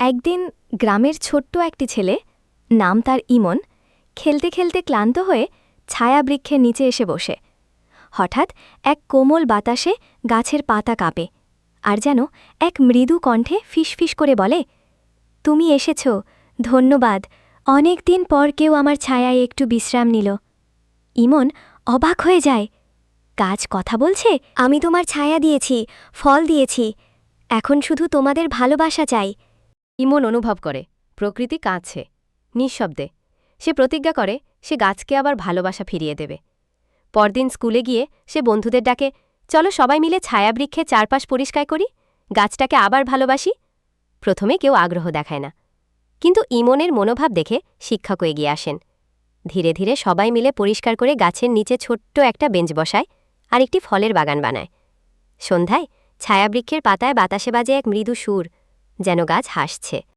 একদিন গ্রামের ছোট্ট একটি ছেলে, নাম তার ইমন, খেলতে খেলতে ক্লান্ত হয়ে ছায়াবৃক্ষের নিচে এসে বসে। হঠাৎ এক কোমল বাতাসে গাছের পাতা কাঁপে, আর যেন এক মৃদু কণ্ঠে ফিসফিস করে বলে, তুমি এসেছ, ধন্যবাদ, অনেক দিন পর কেউ আমার ছায়ায় একটু বিশ্রাম নিল। ইমন অবাক হয়ে যায়। গাছ কথা বলছে, আমি তোমার ছায়া দিয়েছি, ফল দিয়েছি, এখন শুধু তোমাদের ভালোবাসা চাই। ইমন অনুভব করে প্রকৃতি কাঁদছে, নিঃশব্দে। সে প্রতিজ্ঞা করে সে গাছকে আবার ভালোবাসা ফিরিয়ে দেবে। পরদিন স্কুলে গিয়ে সে বন্ধুদের ডাকে, চলো সবাই মিলে ছায়াবৃক্ষে চারপাশ পরিষ্কার করি, গাছটাকে আবার ভালোবাসি। প্রথমে কেউ আগ্রহ দেখায় না, কিন্তু ইমনের মনোভাব দেখে শিক্ষকও এগিয়ে আসেন। ধীরে ধীরে সবাই মিলে পরিষ্কার করে গাছের নিচে ছোট্ট একটা বেঞ্চ বসায় আর একটি ফলের বাগান বানায়। সন্ধ্যায় ছায়াবৃক্ষের পাতায় বাতাসে বাজে এক মৃদু সুর, যেন গাছ হাসছে।